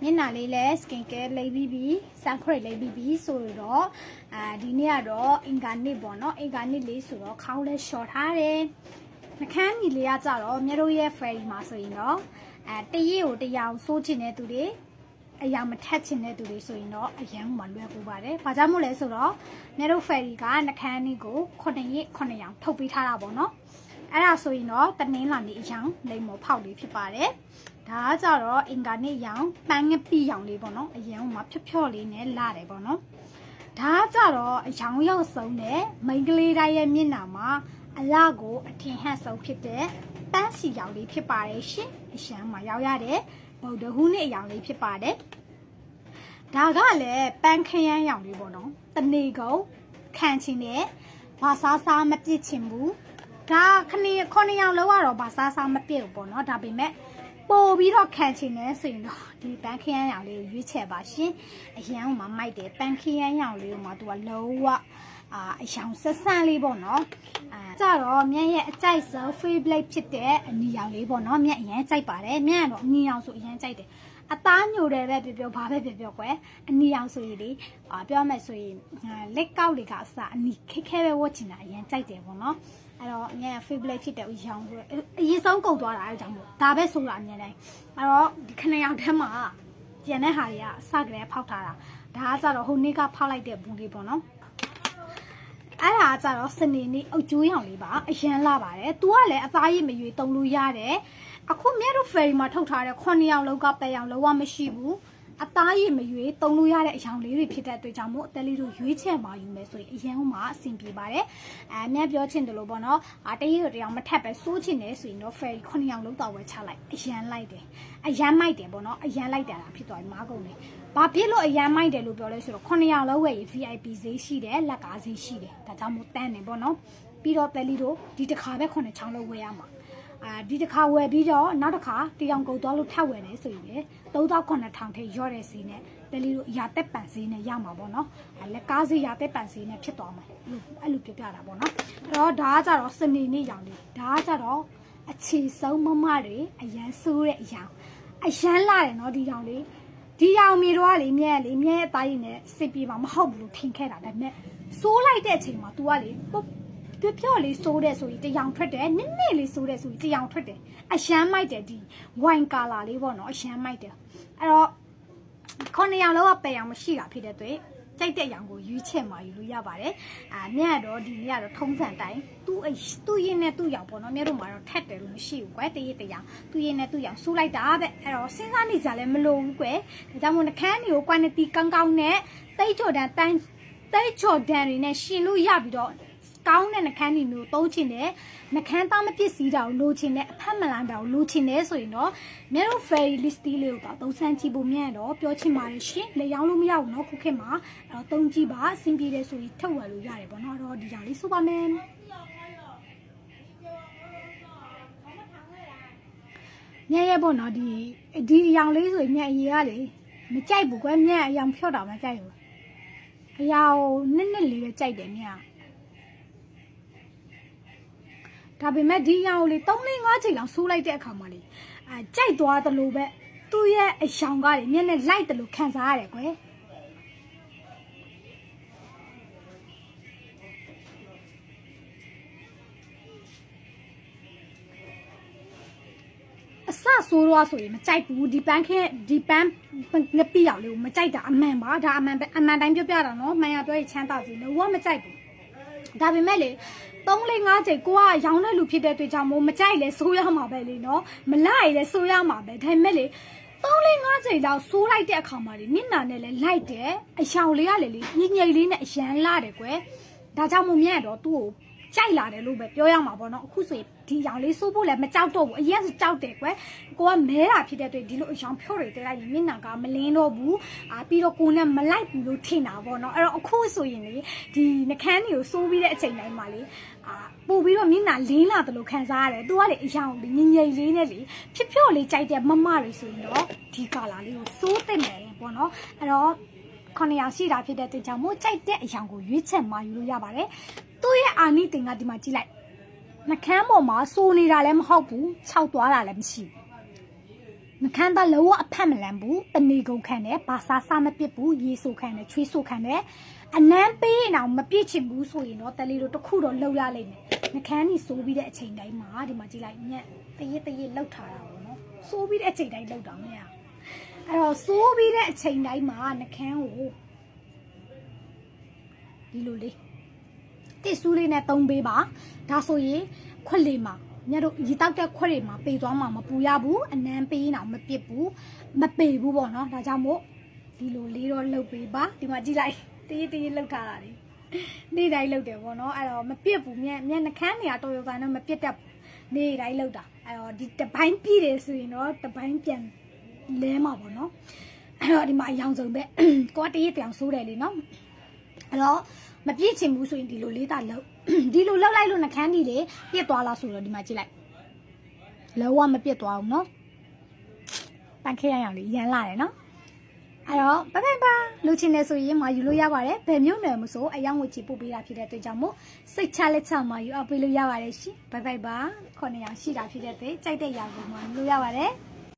မျက်နှာလေးလဲ skin care လေးပြီးပြီ sun cream လေးပြီးပြီဆိုတော့ဒီနေ့ကတော့အင်္ဂါနေ့ပေါ့နော်အင်္ဂါနေ့လေးဆိုတော့ခေါင်းလဲလျှော်ထားတယ်နှခမ်းညီလေးကကြတော့မြတို့ရဲ့ ferry မှာဆိုရင်တော့တရက်ကိုတရားစိုးချင်တဲ့သူတွေအရာမထက်ချင်တဲ့သူတွေဆိုရင်တော့အရန်မှလွယ်ကူပါတယ်။ဘာကြောင့်မို့လဲဆိုတော့မြတို့ ferry ကနှခမ်းနေ့ကို9ရက်9ရောင်ထုတ်ပေးထားတာပေါ့နော်။အဲ့ဒါဆိုရင်တော့တနင်္လာနေ့အရောင်လိမ်မော်ဖောက်လေးဖြစ်ပါတယ်။ဒါကကြတော့အင်္ဂါနေ့ရောင်ပန်းငပီရောင်လေးပေါ့နော်အရင်ကမှဖြော့လေးနဲ့လာတယ်ပေါ့နော်ဒါကကြတော့အရောင်ရောက်ဆုံးတဲ့မိန်းကလေးတိုင်းရဲ့မျက်နှာမှာအလားကိုအထင်ဟပ်ဆုံးဖြစ်တဲ့ပန်းစီရောင်လေးဖြစ်ပါတယ်ရှင်အရှမ်းမှာရောက်ရတဲ့ဗုဒ္ဓဟူးနေ့အရောင်လေးဖြစ်ပါတယ်ဒါကလည်းပန်းခရမ်းရောင်လေးပေါ့နော်တနေကုန်ခံချင်တဲ့ဘာစားစားမပြစ်ချင်ဘူးဒါ9ရောင်လောက်ကတော့ဘာစားစားမပြစ်ဘူးပေါ့နော်ဒါပေမဲ့ပို့ပြီးတော့ခံချင်တယ်ဆိုရင်တော့ဒီပန်းခရမ်းရောင်လေးကိုရွေးချယ်ပါရှင်အရန်ကမှမိုက်တယ်ပန်းခရမ်းရောင်လေးကိုမှသူကလုံးဝအရောင်ဆက်ဆန်းလေးပေါ့နော်ကြတော့မြက်ရဲ့အကြိုက်ဆုံး favorite ဖြစ်တဲ့အနီရောင်လေးပေါ့နော်မြက်အရန်ကြိုက်ပါတယ်မြက်ကတော့အနီရောင်ဆိုအရန်ကြိုက်တယ်အသားညိုတယ်ပဲပြောဘာပဲပြောကွယ်အနီရောင်ဆိုရင်လေပြောမယ်ဆိုရင်လက်ကောက်တွေကအစအနီခက်ခဲပဲဝတ်ချင်တာအရန်ကြိုက်တယ်ပေါ့နော်အဲ့တော့မြဲ favorite ဖြစ်တဲ့အရောင်ဆိုအရင်ဆုံးကုန်သွားတာအဲကြောင့်မို့ဒါပဲဆိုတာအမြဲတမ်းအဲ့တော့ဒီခဏရောင်ထဲမှာကျန်တဲ့ဟာတွေကအစကတည်းကဖောက်ထားတာဒါကကြတော့ဟိုနေ့ကဖောက်လိုက်တဲ့ဘူးလေးပေါ့နော်အဲ့ဒါကြတော့စနေနေ့အုတ်ကျိုးရောင်လေးပါအရန်လာပါတယ်သူကလည်းအသားရည်မရွေတုံလို့ရတယ်အခုမြဲတို့ ferry မှာထုတ်ထားတဲ့9ရောင်လောက်ကပဲရောင်လောကမရှိဘူးအသားရည်မရွေတုံလို့ရတဲ့အရောင်လေးတွေဖြစ်တဲ့အတွက်ကြောင့်မို့အသက်လေးတို့ရွေးချယ်မှာယူမယ်ဆိုရင်အရန်မှအဆင်ပြေပါတယ်မြတ်ပြောချင်တယ်လို့ပေါ့နော်တရက်တရောင်မထက်ပဲစိုးချင်တယ်ဆိုရင်တော့ ferry 9ရောင်လောက်တော့ဝယ်ချလိုက်အရန်လိုက်တယ်အရန်မိုက်တယ်ပေါ့နော်အရန်လိုက်တယ်လားဖြစ်သွားပြီမားကုန်တယ်ဘာဖြစ်လို့အရန်မိုက်တယ်လို့ပြောလဲဆိုတော့9ရောင်လောက်ဝယ်ရင် VIP ဈေးရှိတယ်လက်ကားဈေးရှိတယ်ဒါကြောင့်မို့တန်းတယ်ပေါ့နော်ပြီးတော့တယ်လီတို့ဒီတစ်ခါပဲ9ချောင်းလောက်ဝယ်ရမှာဒီတစ်ခါဝယ်ပြီးတော့နောက်တစ်ခါတရားကုန်သွားလို့ထပ်ဝယ်တယ်ဆိုရင်3900ထိရော့တဲ့ဈေးနဲ့တယ်လီတို့ရာတက်ပန်ဈေးနဲ့ရမှာပေါ့နော်လက်ကားဈေးရာတက်ပန်ဈေးနဲ့ဖြစ်သွားမှာအဲ့လိုပြပြတာပေါ့နော်အဲ့တော့ဒါကကြတော့စနေနေ့ရောင်လေးဒါကကြတော့အခြေဆုံးမတွေအရန်ဆိုးတဲ့အရောင်အရန်လာတယ်နော်ဒီရောင်လေးဒီရောင်မီတော့လေမြဲအသားရည်နဲ့စစ်ပြေးမှာမဟုတ်ဘူးလို့ထင်ခဲ့တာဒါပေမဲ့စိုးလိုက်တဲ့အချိန်မှာ तू ကလေပြောလေးစိုးတဲ့ဆိုရင်တရောင်ထွက်တယ်နစ်လေးစိုးတဲ့ဆိုရင်တရောင်ထွက်တယ်အရှမ်းမိုက်တယ်ဒီ wine color လေးပေါ့နော်အရှမ်းမိုက်တယ်အဲ့တော့9ရောင်လောက်ကပယ်ရောင်မရှိတာဖြစ်တဲ့အတွက်ကြိုက်တဲ့ရောင်ကိုရွေးချယ်မှာယူလို့ရပါတယ်မြတ်ကတော့ဒီနေ့ကတော့ထုံးစံတိုင်းသူ့ရင်းနဲ့သူ့ရောင်ပေါ့နော်မြတ်တို့မှာတော့ထက်တယ်လို့မရှိဘူးကွယ်တရက်တရောင်သူ့ရင်းနဲ့သူ့ရောင်စိုးလိုက်တာပဲအဲ့တော့စဉ်းစားနေကြလည်းမလိုဘူးကွယ်ဒါကြောင့်မို့နှခမ်းတွေကို quantity ကောင်းနဲ့တိတ်ချော်တန်တွေနဲ့ရှင်လို့ရပြီးတော့ကောင်းတဲ့နှခမ်းတွေမျိုးသုံးချင်တယ်နှခမ်းသားမပစ္စည်းတာကိုလိုချင်တယ်အဖက်မလန်တာကိုလိုချင်တယ်ဆိုရင်တော့မြတ်တို့ ferry list လေးကိုသုံးဆန်းကြည့်ဖို့မြတ်တော့ပြောချင်ပါတယ်ရှင်လေရောင်းလို့မရဘူးเนาะခုခေတ်မှာအဲ့တော့သုံးကြည့်ပါအဆင်ပြေတယ်ဆိုရင်ထုတ်ဝယ်လို့ရတယ်ပေါ့เนาะတော့ဒီကြောင်လေးဆိုပါမယ်မြတ်ရဲ့ပေါ့เนาะဒီအရောင်လေးဆိုရင်မြတ်အရေးကလေမကြိုက်ဘူးကွယ်မြတ်အရောင်ဖြော့တာမကြိုက်ဘူးအရောင်နစ်လေးပဲကြိုက်တယ်မြတ်ဒါပေမဲ့ဒီရောင်လေး3-5ချိန်လောက်ဆိုးလိုက်တဲ့အခါမှာလေကြိုက်သွားတယ်လို့ပဲသူ့ရဲ့အရောင်ကလေမျက်နဲ့လိုက်တယ်လို့ခံစားရတယ်ကွယ်အစဆိုးတော့ဆိုရင်မကြိုက်ဘူးဒီပန်းငပိရောင်လေးကိုမကြိုက်တာအမှန်ပါဒါအမှန်တိုင်းပြောပြတာနော်မှန်ရပြောရင်ချမ်းသာစီလုံးဝမကြိုက်ဘူးဒါပေမဲ့လေ3-5ချိန်ကိုကရောင်းတဲ့လူဖြစ်တဲ့အတွက်ကြောင့်မို့မကြိုက်လဲဆိုးရမှာပဲလေနော်မလိုက်လဲဆိုးရမှာပဲဒါပေမဲ့လေ3-5ချိန်လောက်ဆိုးလိုက်တဲ့အခါမှာလေမျက်နှာနဲ့လဲလိုက်တယ်အရောင်လေးကလေညင်လေးနဲ့အရန်လာတယ်ကွယ်ဒါကြောင့်မို့မြတ်တော့သူ့ကိုကြိုက်လာတယ်လို့ပဲပြောရမှာပေါ့နော်အခုဆိုရင်ဒီရောင်လေးဆိုးဖို့လည်းမကြောက်တော့ဘူးအရင်ကကြောက်တယ်ကွယ်ကိုကမဲတာဖြစ်တဲ့အတွက်ဒီလိုအရောင်ဖြို့တွေတဲလိုက်ရင်မျက်နှာကမလင်းတော့ဘူးပြီးတော့ကိုနဲ့မလိုက်ဘူးလို့ထင်တာပေါ့နော်အဲ့တော့အခုဆိုရင်လေဒီနှခမ်းတွေကိုစိုးပြီးတဲ့အချိန်တိုင်းမှာလေပို့ပြီးတော့မျက်နှာလင်းလာတယ်လို့ခံစားရတယ်သူကလေအရောင်ငင်လေးနဲ့လေဖြော့လေးကြိုက်တဲ့မတွေဆိုရင်တော့ဒီကာလာလေးကိုစိုးတင်မယ်ပေါ့နော်အဲ့တော့9ရောင်ရှိတာဖြစ်တဲ့အတွက်ကြောင့်မို့ကြိုက်တဲ့အရောင်ကိုရွေးချယ်မှယူလို့ရပါတယ်သူ့ရဲ့အာနိသင်ကဒီမှာကြည့်လိုက်နှခမ်းပေါ်မှာစိုးနေတာလည်းမဟုတ်ဘူးခြောက်သွားတာလည်းမရှိဘူး နှခမ်းသားလောအဖက်မလန်ဘူးတနေကုန်ခံတယ်ဘာသာစမပစ်ဘူးရေဆိုခံတယ်ချွေးဆိုခံတယ်အနမ်းပေးအောင်မပြစ်ချင်ဘူးဆိုရင်တော့တလေးတို့တစ်ခုတော့လှုပ်ရလိမ့်မယ်နှခမ်းကြီးစိုးပြီးတဲ့အချိန်တိုင်းမှာဒီမှာကြည့်လိုက်ညက်တရေလှုပ်ထားတာပေါ့နော်စိုးပြီးတဲ့အချိန်တိုင်းလှုပ်တာမရအဲ့တော့စိုးပြီးတဲ့အချိန်တိုင်းမှာနှခမ်းကိုဒီလိုလေးတစ်ဆူးလေးနဲ့သုံးပေးပါဒါဆိုရင်ခွက်လေးမှာမြတ်တို့ရေတောက်တဲ့ခွက်တွေမှာပေသွားမှာမပူရဘူးအနမ်းပေးအောင်မပစ်ဘူးမပေဘူးပေါ့နော်ဒါကြောင့်မို့ဒီလိုလေးတော့လှုပ်ပေးပါဒီမှာကြည့်လိုက်တရေလှုပ်ထားတာလေနေ့တိုင်းလှုပ်တယ်ပေါ့နော်အဲ့တော့မပစ်ဘူးမျက်နှခမ်းနေရတော်ရုံဆိုင်တော့မပစ်တတ်နေ့တိုင်းလှုပ်တာအဲ့တော့ဒီတပိုင်းပြည့်တယ်ဆိုရင်တော့တပိုင်းပြန်လဲမှာပေါ့နော်အဲ့တော့ဒီမှာအယောင်စုံပဲကိုကတရေတောင်ဆိုးတယ်လေနော်အဲ့တော့မပြည့်ချင်ဘူးဆိုရင်ဒီလိုလေးတာလှုပ်ဒီလိုလှုပ်လိုက်လို့နှခမ်းကြီးလေပြစ်သွားလားဆိုတော့ဒီမှာကြည့်လိုက်လောကမပြစ်သွားဘူးနော်တန်ခဲရအောင်လေးရမ်းလာတယ်နော်အဲ့တော့ဘိုင်ပါလူချင်းနေဆိုရင်မယူလို့ရပါတယ်ဘယ်မျိုးနယ်မဆိုအယောင်ဝချီပို့ပေးတာဖြစ်တဲ့အတွက်ကြောင့်မို့စိတ်ချလက်ချမယူအပ်ပေးလို့ရပါတယ်ရှင်ဘိုင်ပါ9ရောင်ရှိတာဖြစ်တဲ့အတွက်ကြိုက်တဲ့ຢာကိုမယူလို့ရပါတယ်